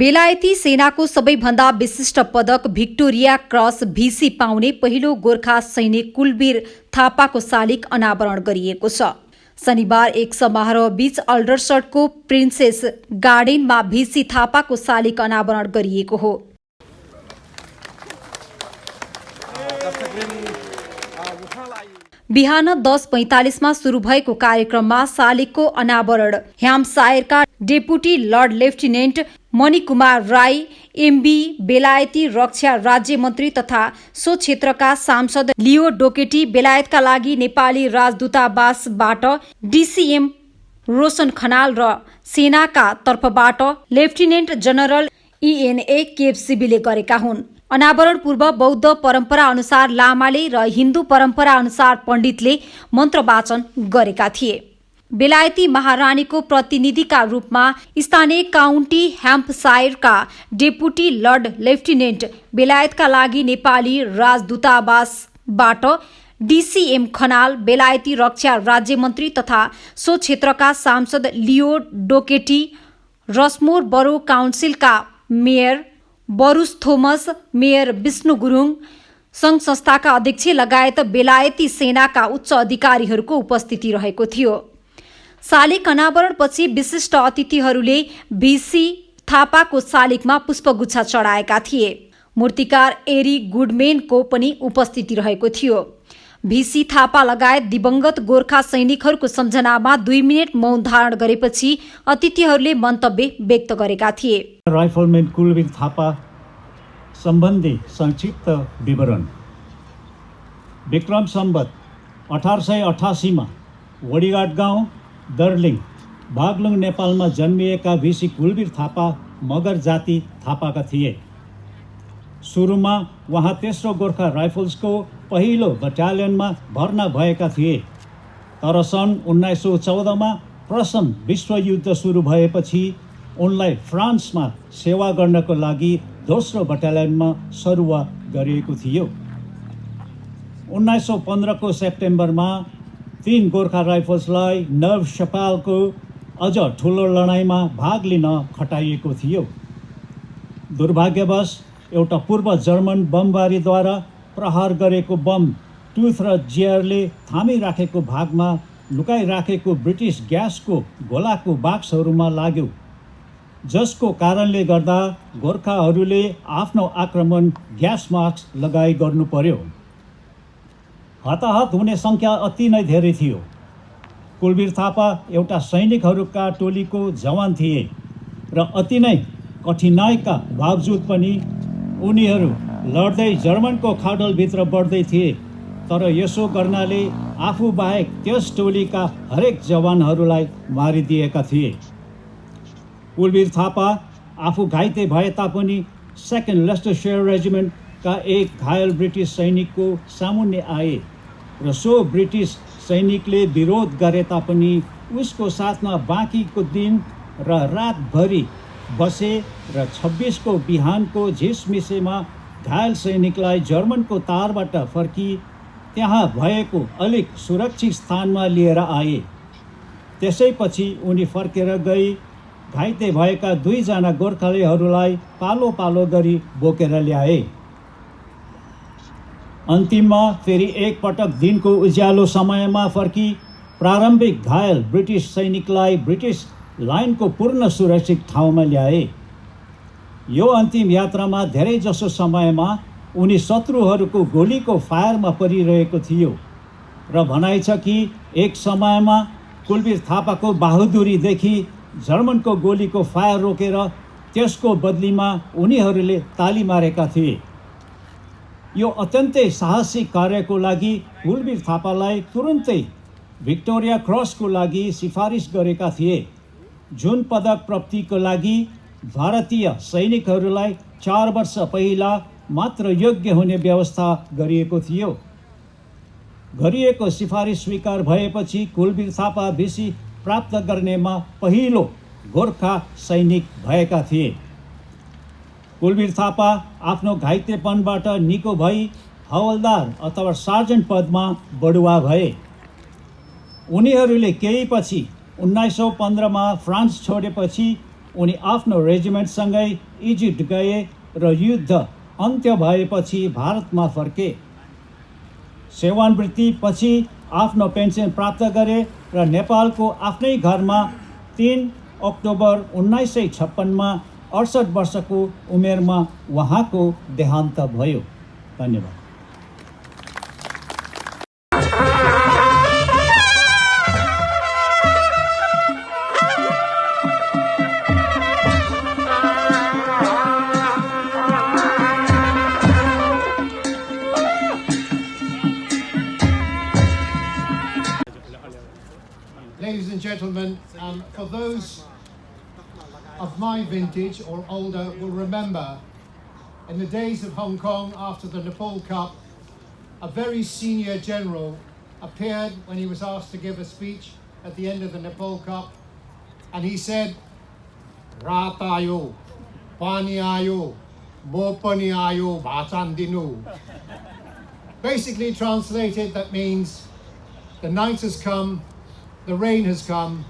बेलायती सेनाको सबैभन्दा विशिष्ट पदक भिक्टोरिया क्रस भिसी पाउने पहिलो गोर्खा सैनिक कुलवीर थापाको शालिग अनावरण गरिएको छ। शनिबार एक समारोहबीच अल्डरसटको प्रिन्सेस गार्डनमा भिसी थापाको शालिग अनावरण गरिएको हो। बिहान 10:45 सुरु भएको कार्यक्रममा शालिगको अनावरण ह्याम्पसायरका deputy lord lieutenant Manikumar Rai, MB, बेलायती रक्षा राज्य मन्त्री तथा सो क्षेत्रका सांसद लियो डोकेटी, बेलायतका लागि नेपाली राजदूतावासबाट डीसीएम रोशन खनाल र सेनाका तर्फबाट लेफ्टिनेन्ट जनरल ENA केपसिबीले गरेका हुन्। अनावरण पूर्व बौद्ध परम्परा अनुसार लामाले र हिन्दू परम्परा अनुसार पण्डितले मन्त्र वाचन गरेका थिए। बेलायती महारानीको प्रतिनिधिका रूपमा स्थानीय काउन्टी ह्याम्पसायरका डेपुटी लर्ड लेफ्टिनेन्ट, बेलायतका लागि नेपाली राजदूतावासबाट डीसीएम खनाल, बेलायती रक्षा राज्य मन्त्री तथा सो क्षेत्रका सांसद लियो डोकेटी, रसमोर बरो काउन्सिलका mayor Bruce Thomas, mayor Bishnu Gurung, सङ्घ संस्थाका अध्यक्ष लगायत बेलायती सेनाका उच्च अधिकारीहरूको उपस्थिति रहेको थियो। शालिग अनावरणपछि विशिष्ट अतिथिहरूले भिसी थापाको शालिगमा पुष्पगुच्छा चढाएका थिए। मूर्तिकार एरी गुडमेनको पनि उपस्थिति रहेको थियो। भिसी थापा लगायत दिवंगत गोर्खा सैनिकहरूको सम्झनामा 2 मिनेट मौन धारण गरेपछि अतिथिहरूले मन्तव्य व्यक्त गरेका थिए। राइफलमैन कुलवीर थापा सम्बन्धी संक्षिप्त विवरण। विक्रम सम्वत 1888 मा वडीघाट गाउँ दर्लिङ, बागलुङ, नेपालमा जन्मिएका भिसी कुलवीर थापा मगर जाति थापाका थिए। सुरुमा उहाँ तेस्रो गोर्खा राइफल्सको पहिलो बटालियनमा भर्ना भएका थिए, तर सन् 1914 मा प्रथम विश्वयुद्ध सुरु भएपछि उनलाई फ्रान्समा सेवा गर्नको लागि दोस्रो बटालियनमा सरुवा गरिएको थियो। 1915 को सेप्टेम्बरमा 3 गोर्खा राइफल्सलाई नर्व शपालको अझ ठुलो लडाइँमा भाग लिन खटाइएको थियो। दुर्भाग्यवश एउटा पूर्व जर्मन बमबारीद्वारा प्रहार गरेको बम टुथ र जियरले थामिराखेको भागमा लुकाइराखेको ब्रिटिस ग्यासको गोलाको बाक्सहरूमा लाग्यो, जसको कारणले गर्दा गोर्खाहरूले आफ्नो आक्रमण ग्यास मास्क लगाई गर्नु पर्यो। हताहत हुने सङ्ख्या अति नै धेरै थियो। कुलवीर थापा एउटा सैनिकहरूका टोलीको जवान थिए र अति नै कठिनाइका बावजुद पनि उनीहरू लड्दै जर्मनको खाडलभित्र बढ्दै थिए, तर यसो गर्नाले आफू बाहेक त्यस टोलीका हरेक जवानहरूलाई मारिदिएका थिए। कुलवीर थापा आफू घाइते भए तापनि 2nd लेस्टरशायर रेजिमेन्टका एक घायल ब्रिटिस सैनिकको सामुन्ने आए र सो ब्रिटिस सैनिकले विरोध गरे तापनि उसको साथमा बाँकीको दिन र रातभरि बसे र 26 को बिहानको झिसमिसेमा घायल सैनिकलाई जर्मनको तारबाट फर्की त्यहाँ भएको अलिक सुरक्षित स्थानमा लिएर आए। त्यसैपछि उनी फर्केर गई घाइते भएका 2 जना गोर्खालीहरूलाई पालो पालो गरी बोकेर ल्याए। अन्तिममा फेरि एक पटक दिनको उज्यालो समयमा फर्की प्रारम्भिक घायल ब्रिटिस सैनिकलाई ब्रिटिस लाइनको पूर्ण सुरक्षित ठाउँमा ल्याए। यो अन्तिम यात्रामा धेरै जसो समयमा उनी शत्रुहरूको गोलीको फायरमा परिरहेको थियो र भनाइ छ कि एक समयमा कुलवीर थापाको बहादुरीदेखि जर्मनको गोलीको फायर रोकेर त्यसको बदलीमा उनीहरूले ताली मारेका थिए। यो अत्यन्तै साहसिक कार्यको लागि कुलवीर थापालाई तुरुन्तै भिक्टोरिया क्रसको लागि सिफारिस गरेका थिए, जुन पदक प्राप्तिको लागि भारतीय सैनिकहरूलाई 4 वर्ष पहिला मात्र योग्य हुने व्यवस्था गरिएको थियो। गरिएको सिफारिस स्वीकार भएपछि कुलवीर थापा भिसी प्राप्त गर्नेमा पहिलो गोर्खा सैनिक भएका थिए। कुलवीर थापा आफ्नो घाइतेपनबाट निको भई हवलदार अथवा सार्जेन्ट पदमा बढुवा भए। उनीहरूले केही पछि 1915 मा फ्रान्स छोडेपछि उनी आफ्नो रेजिमेन्टसँगै इजिप्ट गए र युद्ध अन्त्य भएपछि भारतमा फर्के। सेवानिवृत्तिपछि आफ्नो पेन्सन प्राप्त गरे र नेपालको आफ्नै घरमा 3 अक्टोबर 1956मा 68 वर्षको उमेरमा उहाँको देहान्त भयो। धन्यवाद। Ladies and gentlemen, for those of my vintage or older will remember in the days of Hong Kong after the Nepal Cup, a very senior general appeared when he was asked to give a speech at the end of the Nepal Cup, and he said, "Ratayo, Paniayo, Bopaniayo, Bhatandinu." Basically translated, that means the night has come, the rain has come,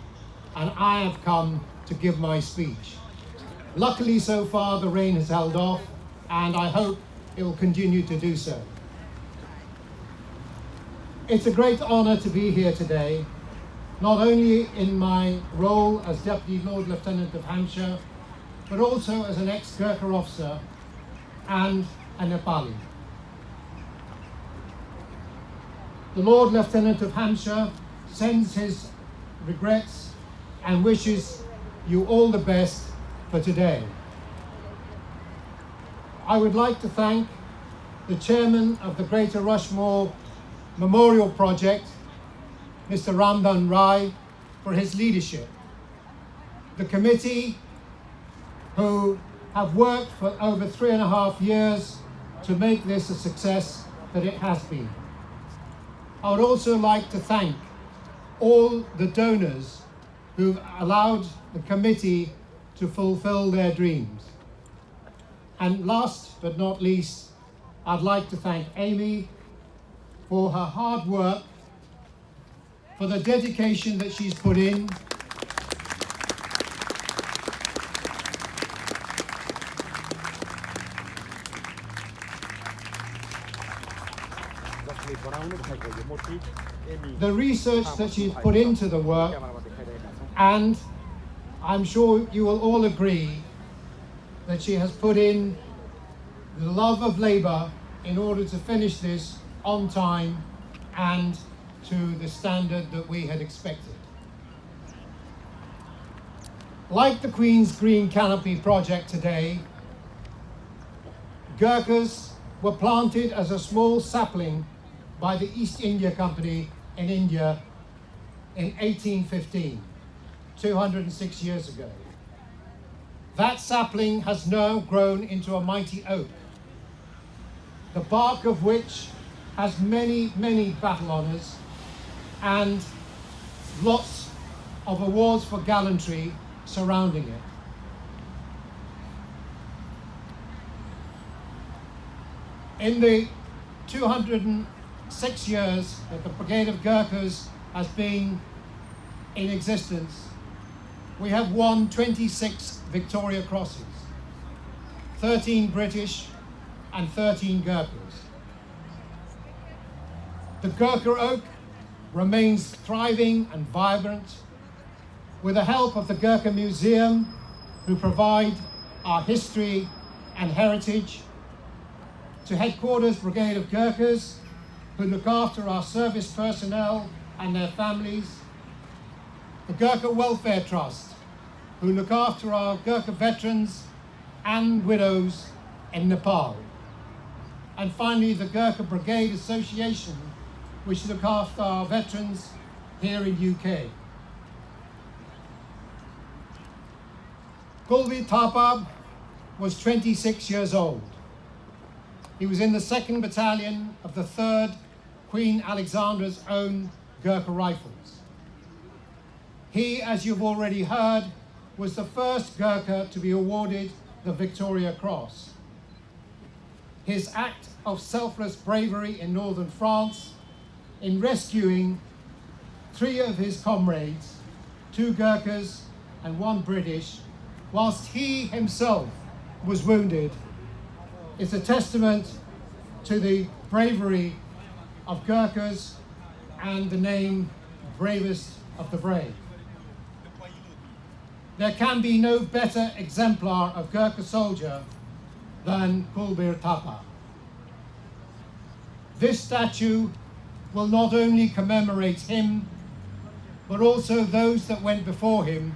and I have come to give my speech. Luckily, so far, the rain has held off, and I hope it will continue to do so. It's a great honor to be here today, not only in my role as Deputy Lord Lieutenant of Hampshire, but also as an ex-Gurkha officer and a Nepali. The Lord Lieutenant of Hampshire sends his regrets and wishes you all the best for today. I would like to thank the chairman of the Greater Rushmore Memorial Project, Mr. Ramdan Rai, for his leadership. The committee, who have worked for over 3.5 years to make this a success that it has been. I would also like to thank all the donors who've allowed the committee to fulfill their dreams. And last but not least, I'd like to thank Amy for her hard work, for the dedication that she's put in, the research that she's put into the work, and I'm sure you will all agree that she has put in the love of labour in order to finish this on time and to the standard that we had expected. Like the Queen's Green Canopy project today, Gurkhas were planted as a small sapling by the East India Company in India in 1815, 206 years ago. That sapling has now grown into a mighty oak, the bark of which has many, many battle honours and lots of awards for gallantry surrounding it. In the 206 years that the Brigade of Gurkhas has been in existence, we have won 26 Victoria Crosses, 13 British and 13 Gurkhas. The Gurkha oak remains thriving and vibrant with the help of the Gurkha Museum, who provide our history and heritage, to Headquarters Brigade of Gurkhas, who look after our service personnel and their families, the Gurkha Welfare Trust, who look after our Gurkha veterans and widows in Nepal, and finally the Gurkha Brigade Association, which look after our veterans here in UK. Kulveet Thapa was 26 years old. He was in the 2nd Battalion of the 3rd Queen Alexandra's Own Gurkha Rifles. He, as you've already heard, was the first Gurkha to be awarded the Victoria Cross. His act of selfless bravery in northern France in rescuing 3 of his comrades, 2 Gurkhas and 1 British, whilst he himself was wounded, is a testament to the bravery of Gurkhas and the name bravest of the brave. There can be no better exemplar of Gurkha soldier than Kulbir Thapa. This statue will not only commemorate him, but also those that went before him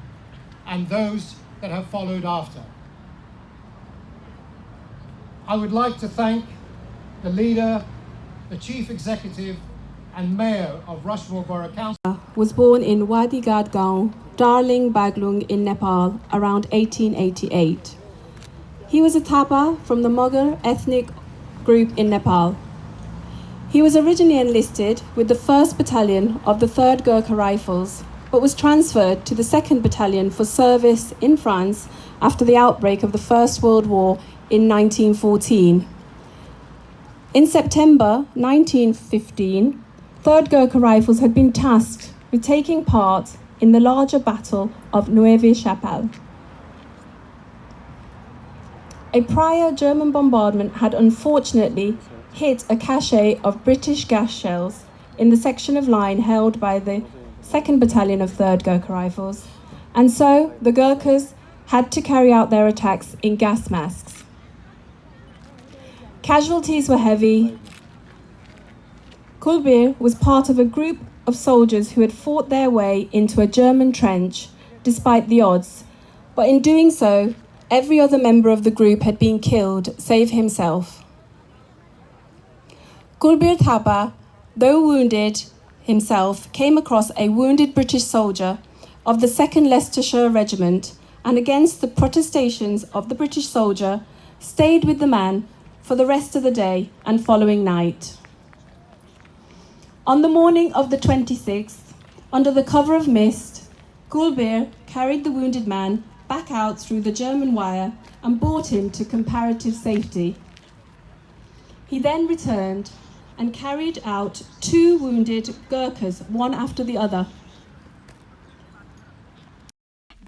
and those that have followed after. I would like to thank the leader, the chief executive and mayor of Rushmore Borough Council. Was born in Wadi Gadgaon, Darling Baglung in Nepal around 1888. He was a Thapa from the Mughal ethnic group in Nepal. He was originally enlisted with the 1st Battalion of the 3rd Gurkha Rifles, but was transferred to the 2nd Battalion for service in France after the outbreak of the First World War in 1914. In September 1915, 3rd Gurkha Rifles had been tasked with taking part in the larger Battle of Neuve-Chapelle. A prior German bombardment had unfortunately hit a cache of British gas shells in the section of line held by the 2nd Battalion of 3rd Gurkha Rifles, and so the Gurkhas had to carry out their attacks in gas masks. Casualties were heavy. Kulbir was part of a group of soldiers who had fought their way into a German trench despite the odds, but in doing so, every other member of the group had been killed, save himself. Kulbir Thapa, though wounded himself, came across a wounded British soldier of the 2nd Leicestershire Regiment and, against the protestations of the British soldier, stayed with the man for the rest of the day and following night. On the morning of the 26th, under the cover of mist, Kulbir carried the wounded man back out through the German wire and brought him to comparative safety. He then returned and carried out 2 wounded Gurkhas, one after the other.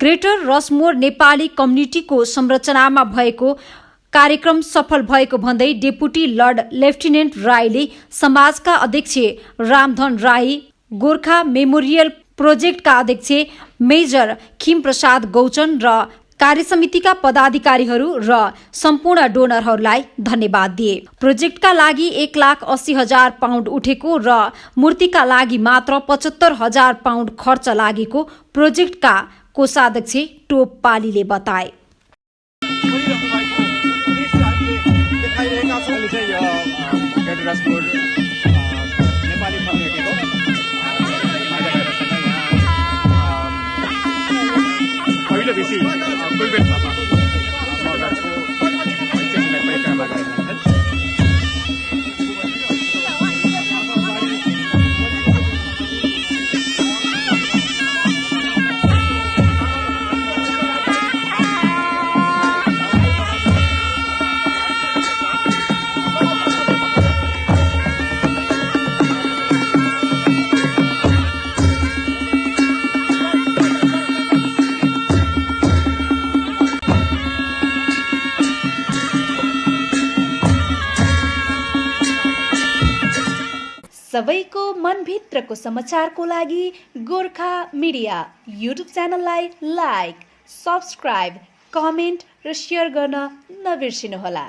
Greater Rushmoor Nepali कम्युनिटीको संरचनामा भएको कार्यक्रम सफल भएको भन्दै deputy lord lieutenant राईले समाजका अध्यक्ष रामधन राई, गोर्खा मेमोरियल प्रोजेक्टका अध्यक्ष मेजर खिम प्रसाद गौचन र कार्यसमितिका पदाधिकारीहरू र सम्पूर्ण डोनरहरूलाई धन्यवाद दिए। प्रोजेक्टका लागि 1,80,000 पाउन्ड उठेको र मूर्तिका लागि मात्र 75,000 पाउन्ड खर्च लागेको प्रोजेक्टका कोषाध्यक्ष टोप पालीले बताए। सबैको मनभित्रको समाचारको लागि गोर्खा मिडिया युट्युब च्यानललाई लाइक, सब्स्क्राइब, कमेन्ट र शेयर गर्न नबिर्सिनुहोला।